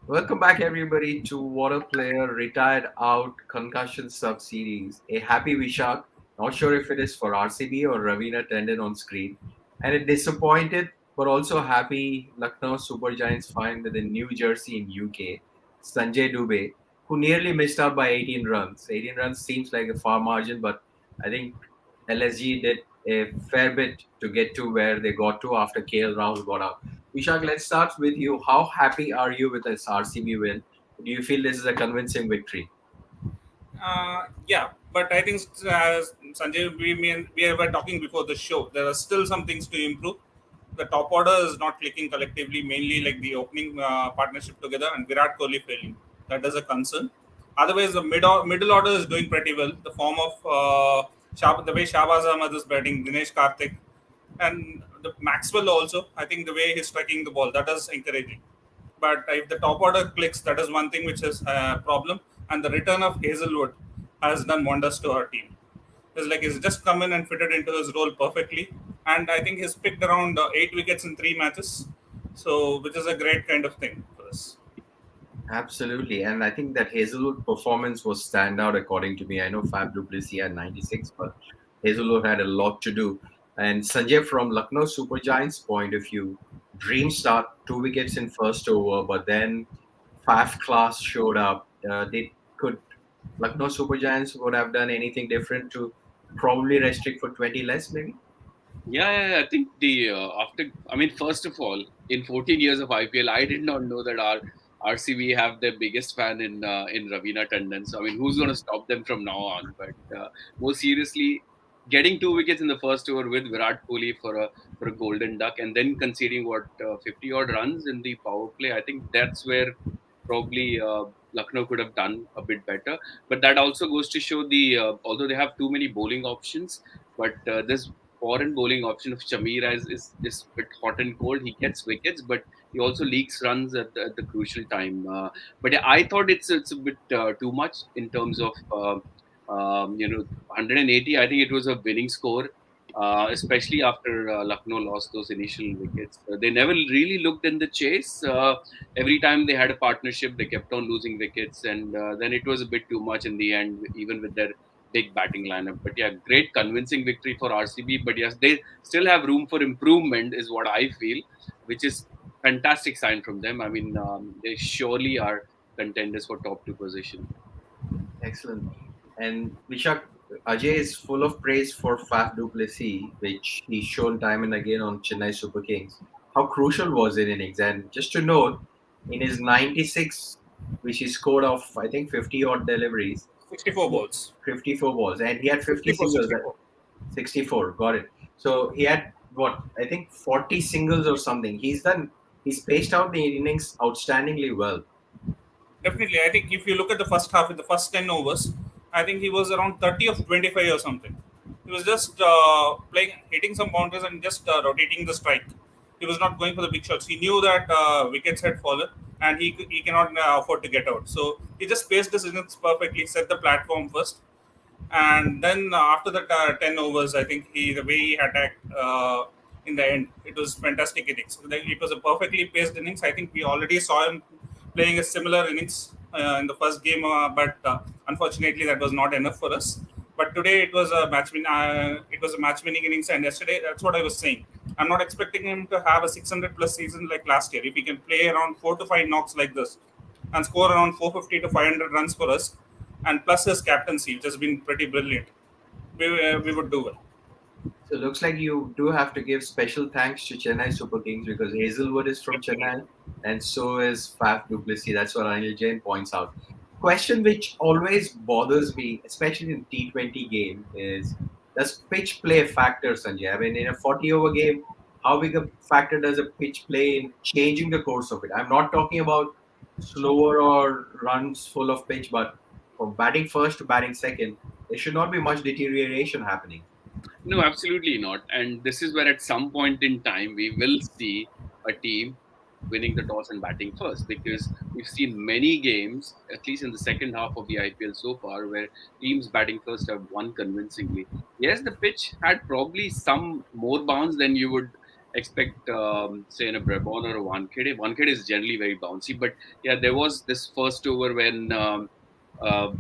Welcome back, everybody, to Waadaplaya Retired Out Concussion Sub Series. A happy Vishak. Not sure if it is for RCB or Raveena Tandon on screen. And a disappointed but also happy Lucknow Super Giants find with in New Jersey in UK, Sanjay Dubey, who nearly missed out by 18 runs. 18 runs seems like a far margin, but I think LSG did a fair bit to get to where they got to after KL Rahul got out. Vishak, let's start with you. How happy are you with this RCB win? Do you feel this is a convincing victory? Yeah, but I think Sanjay, we were talking before the show. There are still some things to improve. The top order is not clicking collectively, mainly like the opening partnership together and Virat Kohli failing. That is a concern. Otherwise, the middle order is doing pretty well. The form of the way Shahbaz Ahmad is batting, Dinesh Karthik, and the Maxwell also. I think the way he's striking the ball that is encouraging. But if the top order clicks, that is one thing which is a problem. And the return of Hazelwood has done wonders to our team. It's like he's just come in and fitted into his role perfectly. And I think he's picked around 8 wickets in 3 matches. So, which is a great kind of thing for us. Absolutely. And I think that Hazelwood performance was standout according to me. I know Faf du Plessis had 96, but Hazelwood had a lot to do. And Sanjay, from Lucknow Super Giants' point of view, dream start, 2 wickets in first over, but then Faf class showed up. They could Lucknow Super Giants would have done anything different to probably restrict for 20 less, maybe? Yeah, I think first of all, in 14 years of IPL, I did not know that our RCB have their biggest fan in Raveena Tandon. So, I mean, who's going to stop them from now on? But more seriously, getting 2 wickets in the first over with Virat Kohli for a golden duck, and then conceding 50 odd runs in the power play. I think that's where probably Lucknow could have done a bit better. But that also goes to show although they have too many bowling options, but this foreign bowling option of Shamir is a bit hot and cold. He gets wickets, but he also leaks runs at the crucial time. But yeah, I thought it's a bit too much in terms of 180. I think it was a winning score. Especially after Lucknow lost those initial wickets, they never really looked in the chase. Every time they had a partnership, they kept on losing wickets, and then it was a bit too much in the end, even with their big batting lineup. But yeah, great convincing victory for RCB. But yes, they still have room for improvement, is what I feel, which is fantastic sign from them. I mean, they surely are contenders for top two position. Excellent. And Vishak, Ajay is full of praise for Faf du Plessis, which he's shown time and again on Chennai Super Kings. How crucial was it innings? And just to note, in his 96, which he scored off, I think, 50 odd deliveries, 64 balls. 54 balls, and he had 50 64, singles, 64. 64, got it. So he had what, I think 40 singles or something. He's spaced out the innings outstandingly well. Definitely. I think if you look at the first half, in the first 10 overs, I think he was around 30 of 25 or something. He was just playing, hitting some boundaries and just rotating the strike. He was not going for the big shots. He knew that wickets had fallen and he cannot afford to get out. So he just spaced his innings perfectly, set the platform first. And then after the 10 overs, I think the way he attacked in the end, it was fantastic innings. It was a perfectly paced innings. I think we already saw him playing a similar innings in the first game, but unfortunately that was not enough for us. But today it was a match winning innings, and yesterday that's what I was saying. I'm not expecting him to have a 600 plus season like last year. If he can play around 4 to 5 knocks like this and score around 450 to 500 runs for us, and plus his captaincy, which has been pretty brilliant, we would do well. So it looks like you do have to give special thanks to Chennai Super Kings because Hazelwood is from Chennai and so is Faf du Plessis. That's what Anil Jain points out. Question which always bothers me, especially in T20 game, is does pitch play a factor, Sanjay? I mean, in a 40 over game, how big a factor does a pitch play in changing the course of it? I'm not talking about slower or runs full of pitch, but from batting first to batting second, there should not be much deterioration happening. No, absolutely not. And this is where at some point in time we will see a team winning the toss and batting first, because we've seen many games, at least in the second half of the IPL so far, where teams batting first have won convincingly. Yes, the pitch had probably some more bounce than you would expect, say, in a Brabant or a Wankhede. Wankhede is generally very bouncy, but yeah, there was this first over when uh,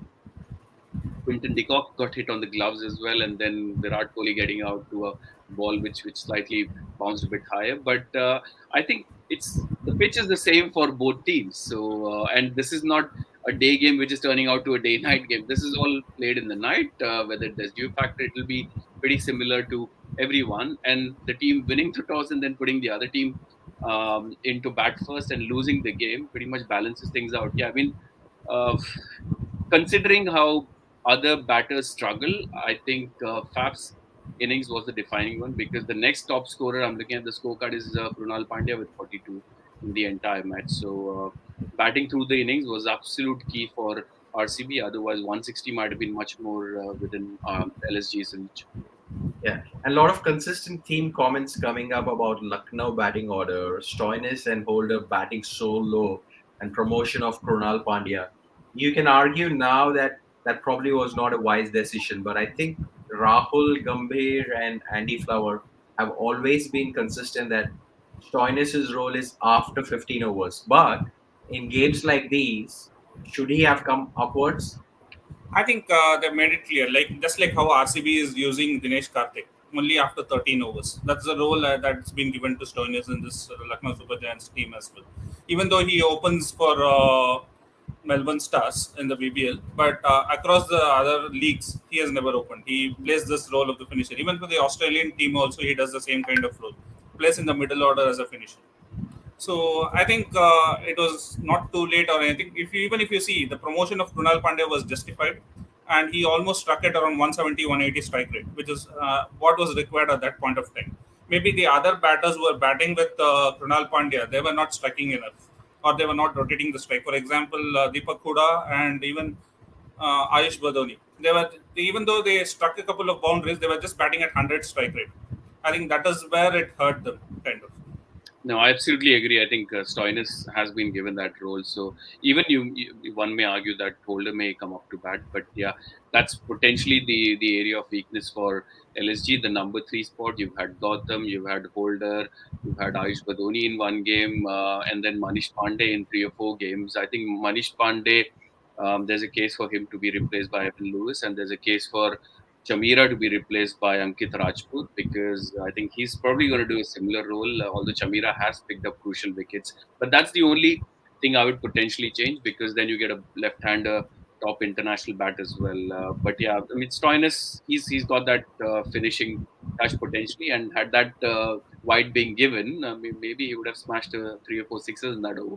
Quinton de Kock got hit on the gloves as well, and then Virat Kohli getting out to a ball which slightly bounced a bit higher. But I think it's the pitch is the same for both teams. So and this is not a day game which is turning out to a day night game. This is all played in the night. Whether there's dew factor, it will be pretty similar to everyone. And the team winning the toss and then putting the other team into bat first and losing the game pretty much balances things out. Yeah, I mean. Considering how other batters struggle, I think Faf's innings was the defining one because the next top scorer, I'm looking at the scorecard, is Krunal Pandya with 42 in the entire match. So batting through the innings was absolute key for RCB. Otherwise, 160 might have been much more within LSG's reach. Yeah, and a lot of consistent theme comments coming up about Lucknow batting order, Stoinis and Holder batting so low, and promotion of Krunal Pandya. You can argue now that that probably was not a wise decision, but I think Rahul, Gambhir, and Andy Flower have always been consistent that Stoinis' role is after 15 overs. But in games like these, should he have come upwards? I think they made it clear, like just like how RCB is using Dinesh Karthik only after 13 overs. That's the role that's been given to Stoinis in this Lucknow Super Giants team as well. Even though he opens for Melbourne Stars in the BBL, but across the other leagues, he has never opened. He plays this role of the finisher. Even for the Australian team, also he does the same kind of role. Plays in the middle order as a finisher. So I think it was not too late or anything. Even if you see, the promotion of Krunal Pandya was justified, and he almost struck it around 170, 180 strike rate, which is what was required at that point of time. Maybe the other batters who were batting with Krunal Pandya, they were not striking enough, or they were not rotating the strike. For example, Deepak Huda and even Ayush Badoni. Even though they struck a couple of boundaries, they were just batting at 100 strike rate. I think that is where it hurt them, kind of. No, I absolutely agree. I think Stoinis has been given that role. So even one may argue that Holder may come up to bat, but yeah, that's potentially the area of weakness for LSG. The number three spot. You've had Gautam, you've had Holder, you've had Ayush Badoni in one game, and then Manish Pandey in 3 or 4 games. I think Manish Pandey. There's a case for him to be replaced by Evan Lewis, and there's a case for Chamira to be replaced by Ankit Rajput because I think he's probably going to do a similar role, although Chamira has picked up crucial wickets. But that's the only thing I would potentially change because then you get a left-hander top international bat as well. But yeah, I mean, Stoinis, he's got that finishing touch potentially, and had that wide being given, I mean, maybe he would have smashed 3 or 4 sixes in that over.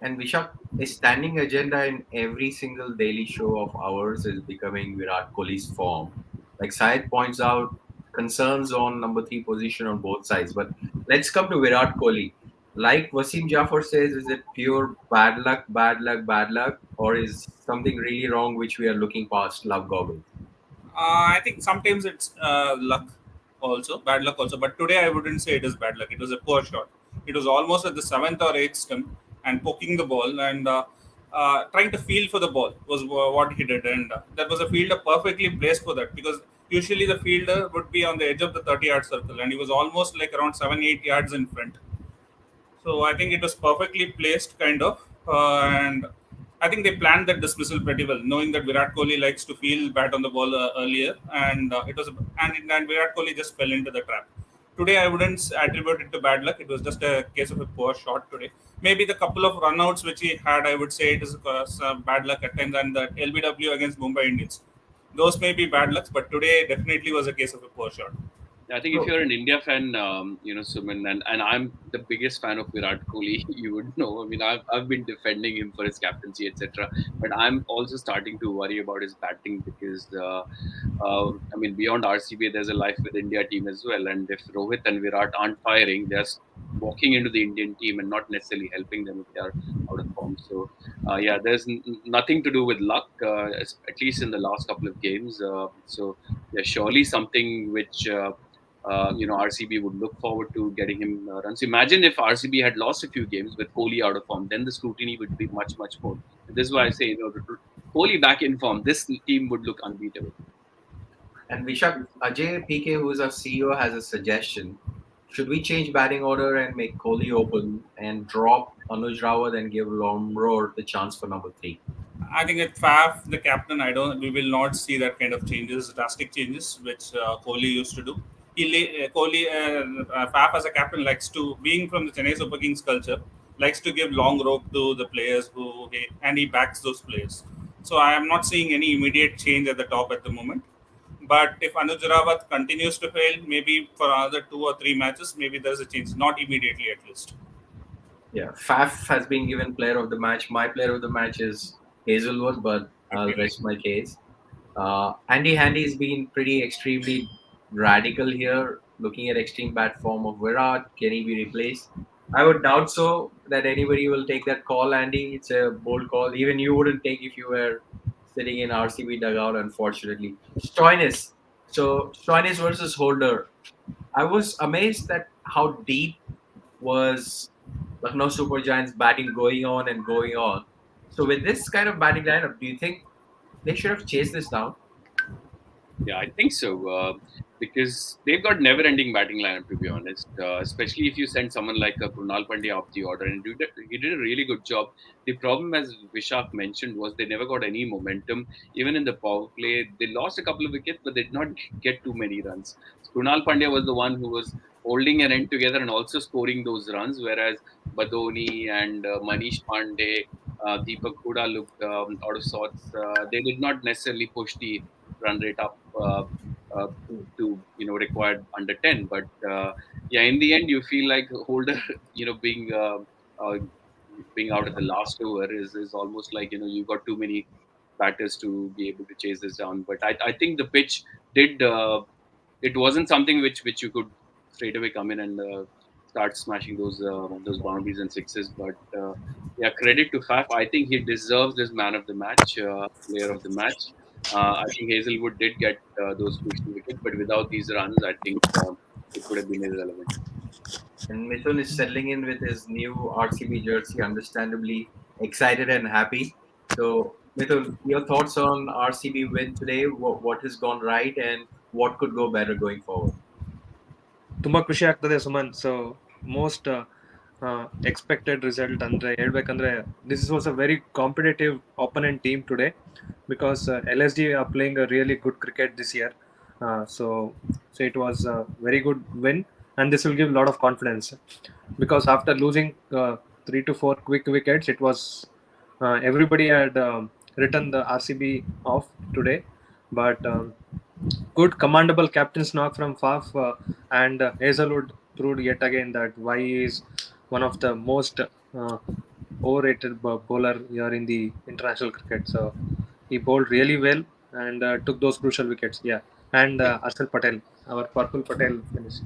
And Vishak, a standing agenda in every single daily show of ours is becoming Virat Kohli's form. Like Syed points out, concerns on number three position on both sides. But let's come to Virat Kohli. Like Wasim Jafar says, is it pure bad luck, bad luck, bad luck, or is something really wrong which we are looking past love goggles? I think sometimes it's luck also, bad luck also. But today I wouldn't say it is bad luck. It was a poor shot. It was almost at the seventh or eighth stump and poking the ball and trying to feel for the ball was what he did. And that was a fielder perfectly placed for that because usually the fielder would be on the edge of the 30-yard circle and he was almost like around 7, 8 yards in front. So I think it was perfectly placed, kind of, and I think they planned that dismissal pretty well, knowing that Virat Kohli likes to feel bat on the ball earlier, and and Virat Kohli just fell into the trap. Today, I wouldn't attribute it to bad luck. It was just a case of a poor shot today. Maybe the couple of runouts which he had, I would say it is some bad luck at times, and the LBW against Mumbai Indians. Those may be bad lucks, but today definitely was a case of a poor shot. I think if So, you're an India fan, Suman, and I'm the biggest fan of Virat Kohli, you would know. I mean, I've been defending him for his captaincy, etc. But I'm also starting to worry about his batting because, I mean, beyond RCB, there's a life with India team as well. And if Rohit and Virat aren't firing, they're walking into the Indian team and not necessarily helping them if they are out of form. So, yeah, there's nothing to do with luck, at least in the last couple of games. So, yeah, surely something which. RCB would look forward to getting him runs. Imagine if RCB had lost a few games with Kohli out of form, then the scrutiny would be much, much more. This is why I say, Kohli back in form, this team would look unbeatable. and Vishak, Ajay PK, who's our CEO, has a suggestion. Should we change batting order and make Kohli open and drop Anuj Rawat and give Lomror the chance for number three? I think at Faf, the captain, I don't. We will not see that kind of changes, drastic changes, which Kohli used to do. Faf as a captain likes to, being from the Chennai Super Kings culture, likes to give long rope to the players and he backs those players. So I am not seeing any immediate change at the top at the moment. But if Anuj Rawat continues to fail, maybe for another 2 or 3 matches, maybe there is a change. Not immediately, at least. Yeah, Faf has been given player of the match. My player of the match is Hazelwood, but I'll Agreed. rest my case. Andy Handy's been pretty extremely radical here, looking at extreme bad form of Virat. Can he be replaced? I would doubt so that anybody will take that call, Andy. It's a bold call. Even you wouldn't take if you were sitting in RCB dugout, unfortunately. Stoinis. So Stoinis versus Holder. I was amazed at how deep was Lucknow Super Giants batting going on and going on. So with this kind of batting lineup, do you think they should have chased this down? Yeah, I think so. Because they've got never-ending batting lineup, to be honest. Especially if you send someone like Krunal Pandya up the order, and he did a really good job. The problem, as Vishak mentioned, was they never got any momentum. Even in the power play, they lost a couple of wickets, but they did not get too many runs. Krunal Pandya was the one who was holding an end together and also scoring those runs, whereas Badoni and Manish Pandey, Deepak Huda looked out of sorts. They did not necessarily push the run rate up uh, to required under 10. But yeah, in the end, you feel like Holder, being being out at the last over is almost like you got too many batters to be able to chase this down. But I think the pitch did. It wasn't something which you could straight away come in and start smashing those boundaries and sixes. But yeah, credit to Faf. I think he deserves this man of the match, player of the match. I think Hazelwood did get those crucial wickets, but without these runs, I think it would have been irrelevant. And Mithun is settling in with his new RCB jersey, understandably excited and happy. So, Mithun, your thoughts on RCB win today? What has gone right and what could go better going forward? ತುಂಬ ಖುಷಿ ಆಗ್ತದೆ Suman. So most expected result ಅಂದರೆ ಹೇಳ್ಬೇಕಂದ್ರೆ this was a very competitive opponent team today because LSG are playing a really good cricket this year. So it was a very good win and this will give a lot of confidence because after losing 3 to 4 quick wickets, it was everybody had written the RCB off today. But good commandable captain's knock from Faf, and Hazelwood proved yet again that why he is one of the most overrated bowler here in the international cricket. So he bowled really well and took those crucial wickets. Yeah, and Arshal Patel, our Purple Patel finished.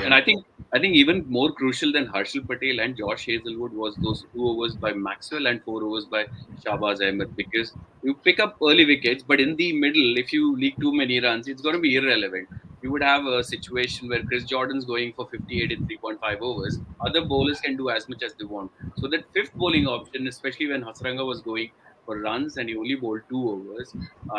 And I think even more crucial than Harshal Patel and Josh Hazelwood was those 2 overs by Maxwell and 4 overs by Shahbaz Ahmed, because you pick up early wickets, but in the middle, if you leak too many runs, it's going to be irrelevant. You would have a situation where Chris Jordan's going for 58 in 3.5 overs. Other bowlers can do as much as they want. So that fifth bowling option, especially when Hasranga was going for runs and he only bowled 2 overs,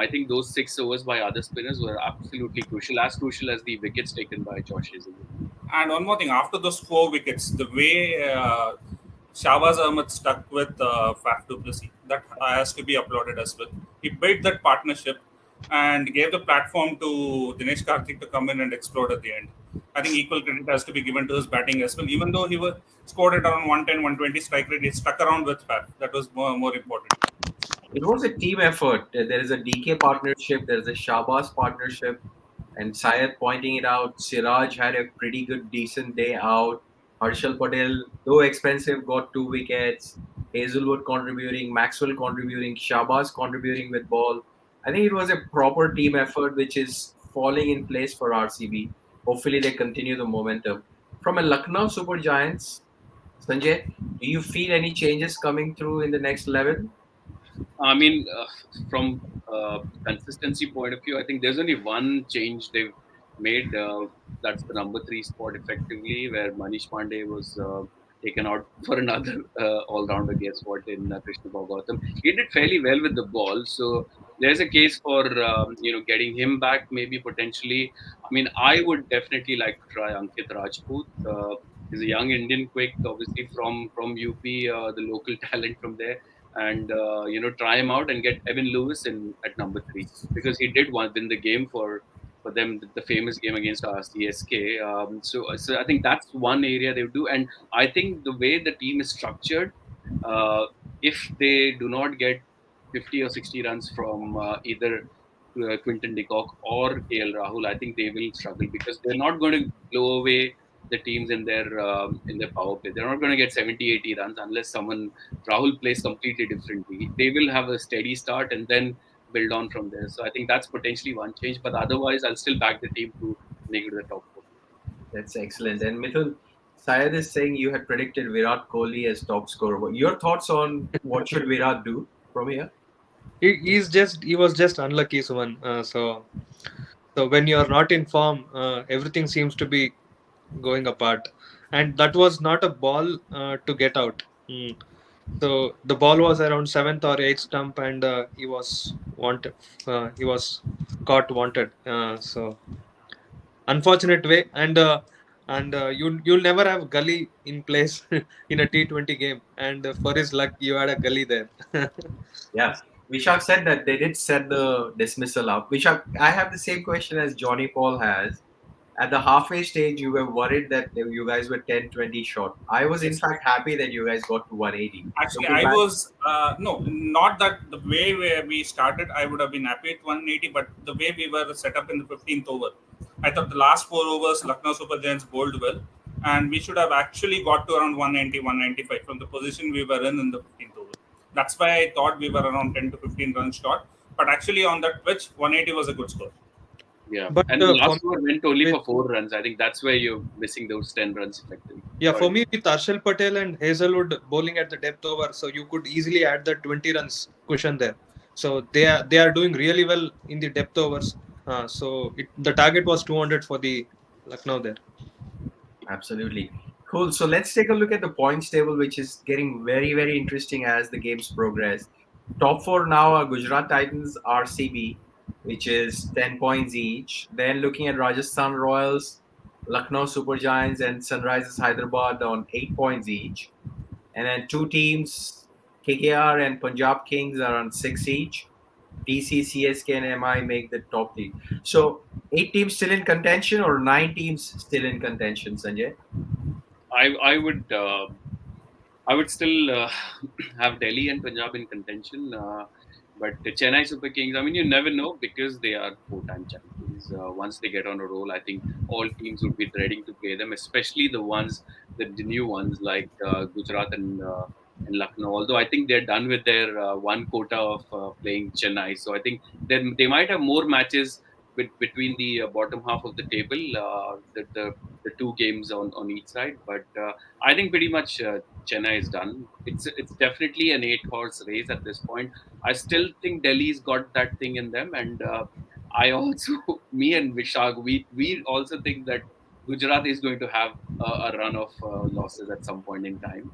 I think those 6 overs by other spinners were absolutely crucial, as crucial as the wickets taken by Josh Hazelwood. And one more thing, after those 4 wickets, the way Shahbaz Ahmed stuck with Faf du Plessis, that has to be applauded as well. He built that partnership and gave the platform to Dinesh Karthik to come in and explode at the end. I think equal credit has to be given to his batting as well. Even though he was scored at around 110, 120 strike rate, he stuck around with Faf. That was more important. It was a team effort. There is a DK partnership, there's a Shabas partnership, and Syed pointing it out. Siraj had a pretty good, decent day out. Harshal Patel, though expensive, got 2 wickets. Hazelwood contributing, Maxwell contributing, Shabas contributing with ball. I think it was a proper team effort, which is falling in place for RCB. Hopefully, they continue the momentum. From a Lucknow Super Giants, Sanjay, do you feel any changes coming through in the next 11? I mean, from consistency point of view, I think there's only one change they've made. That's the number 3 spot effectively, where Manish Pandey was taken out for another all-rounder. Guess what? In Krishna Bhagavatam, he did fairly well with the ball. So there's a case for getting him back, maybe potentially. I mean, I would definitely like to try Ankit Rajput. He's a young Indian quick, obviously from UP, the local talent from there, and try him out and get Evan Lewis in at number three, because he did win the game for them, the famous game against CSK. So I think that's one area they would do, and I think the way the team is structured, uh, if they do not get 50 or 60 runs from either Quinton de Kock or KL Rahul, I think they will struggle, because they're not going to blow away the teams in their power play. They're not going to get 70, 80 runs unless someone Rahul plays completely differently. They will have a steady start and then build on from there. So I think that's potentially one change. But otherwise, I'll still back the team to make it to the top four. That's excellent. And Mithun, Syed is saying you had predicted Virat Kohli as top scorer. Your thoughts on what should Virat do from here? He was just unlucky, Suman. So when you are not in form, everything seems to be going apart, and that was not a ball to get out. So the ball was around seventh or eighth stump, and he was wanted. He was caught wanted. So unfortunate way, and you'll never have Gully in place in a T20 game, and for his luck, you had a Gully there. Yeah. Vishak said that they did set the dismissal up. Vishak, I have the same question as Johnny Paul has. At the halfway stage, you were worried that you guys were 10-20 short. I was, in Yes. fact, happy that you guys got to 180. Actually, Looking I back, was no, not that the way where we started. I would have been happy at 180, but the way we were set up in the 15th over, I thought the last 4 overs, Lucknow Super Giants bowled well, and we should have actually got to around 190, 195 from the position we were in the 15th over. That's why I thought we were around 10 to 15 runs short. But actually, on that pitch, 180 was a good score. Yeah. But And the for last over went only me, for 4 runs. I think that's where you're missing those 10 runs effectively. yeah, Sorry. for me, with Arshal Patel and Hazelwood bowling at the depth over, so you could easily add the 20 runs cushion there. So they are doing really well in the depth overs. The target was 200 for the Lucknow there. absolutely. Cool. So let's take a look at the points table, which is getting very, very interesting as the games progress. Top four now are Gujarat Titans, RCB, which is 10 points each. Then looking at Rajasthan Royals, Lucknow Super Giants, and Sunrisers Hyderabad on 8 points each. And then two teams, KKR and Punjab Kings, are on 6 each. DC, CSK, and MI make the top three. So 8 teams still in contention, or 9 teams still in contention, Sanjay? I would I would still have Delhi and Punjab in contention. But the Chennai Super Kings, I mean, you never know, because they are four-time champions. Once they get on a roll, I think all teams would be dreading to play them, especially the new ones like Gujarat and Lucknow. Although I think they're done with their one quota of playing Chennai, so I think they might have more matches between the bottom half of the table, the two games on each side. But I think pretty much Chennai is done. It's definitely an 8 horse race at this point. I still think Delhi's got that thing in them, and I also, me and Vishak, we also think that Gujarat is going to have a run of losses at some point in time,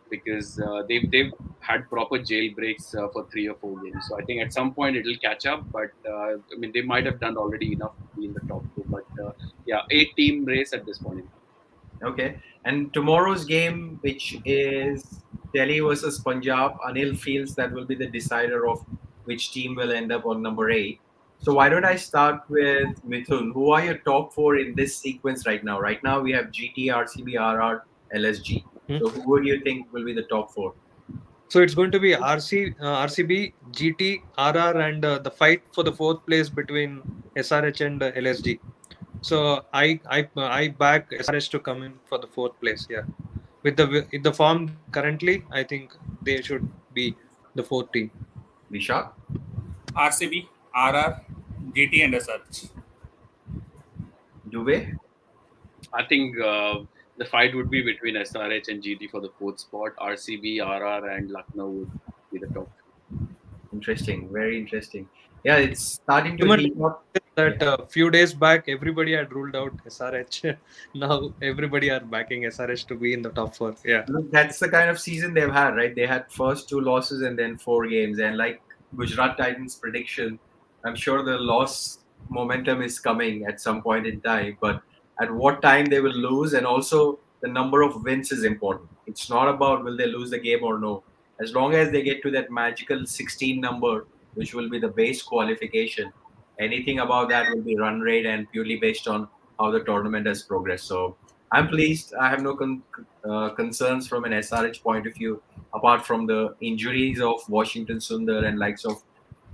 because they've had proper jailbreaks for 3 or 4 games. So I think at some point it'll catch up, but I mean, they might have done already enough to be in the top two. But yeah, 8 team race at this point in time. Okay. And tomorrow's game, which is Delhi versus Punjab, Anil feels that will be the decider of which team will end up on number 8. So why don't I start with Mithun? Who are your top four in this sequence right now? Right now we have GT, RCB, RR, LSG. Hmm. So who would you think will be the top four? So it's going to be RCB, GT, RR, and the fight for the fourth place between SRH and LSG. So I back SRH to come in for the fourth place. Yeah, with the form currently, I think they should be the fourth team. Vishak? RCB, RR, GT, and SRH. Dubey? I think the fight would be between SRH and GT for the fourth spot. RCB, RR, and Lucknow would be the top. Interesting. Very interesting. Yeah, it's starting to Human heat up. that Yeah. few days back, everybody had ruled out SRH. Now everybody are backing SRH to be in the top four. Yeah. Look, that's the kind of season they've had, right? They had first two losses and then four games. And like Gujarat Titans' prediction, I'm sure the loss momentum is coming at some point in time. But at what time they will lose, and also the number of wins is important. It's not about will they lose the game or no. As long as they get to that magical 16 number, which will be the base qualification, anything above that will be run rate and purely based on how the tournament has progressed. So I'm pleased. I have no concerns from an SRH point of view, apart from the injuries of Washington Sundar and likes of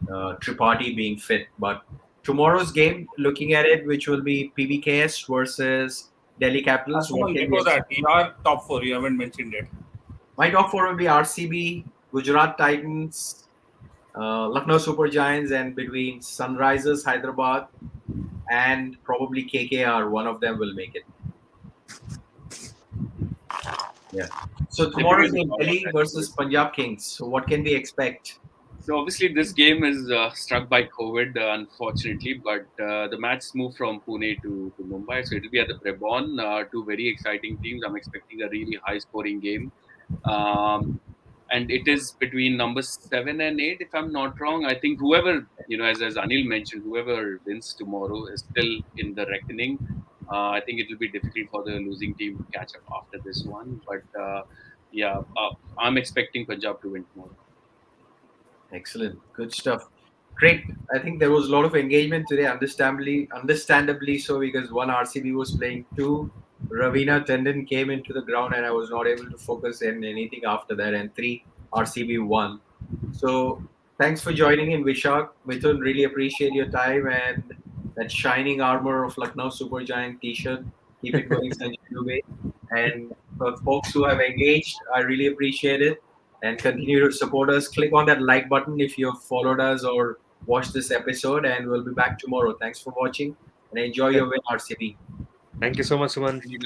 Tripathi being fit. But tomorrow's game, looking at it, which will be PBKS versus Delhi Capitals, what Someone can we before expect? that, your top four, you haven't mentioned it. My top four will be RCB, Gujarat Titans, Lucknow Super Giants, and between Sunrisers Hyderabad and probably KKR, one of them will make it. Yeah. So tomorrow's Difficult to game, call Delhi that. versus Punjab Kings. So what can we expect? So obviously this game is struck by COVID, unfortunately, but the match moved from Pune to Mumbai, so it'll be at the Brabon. Two very exciting teams. I'm expecting a really high-scoring game, and it is between numbers 7 and 8, if I'm not wrong. I think whoever as Anil mentioned, whoever wins tomorrow is still in the reckoning. I think it will be difficult for the losing team to catch up after this one, but yeah, I'm expecting Punjab to win tomorrow. Excellent. Good stuff. Great. I think there was a lot of engagement today, understandably so, because one RCB was playing, two Raveena Tandon came into the ground and I was not able to focus in anything after that, and three RCB won. So thanks for joining in, Vishak. Mithun, really appreciate your time and that shining armor of Lucknow Super Giant t-shirt. Keep it going, Sanjay Dubey. And for folks who have engaged, I really appreciate it and continue to support us. Click on that like button if you have followed us or watched this episode, and we'll be back tomorrow. Thanks for watching and enjoy your win, RCB. Thank you so much, Suman.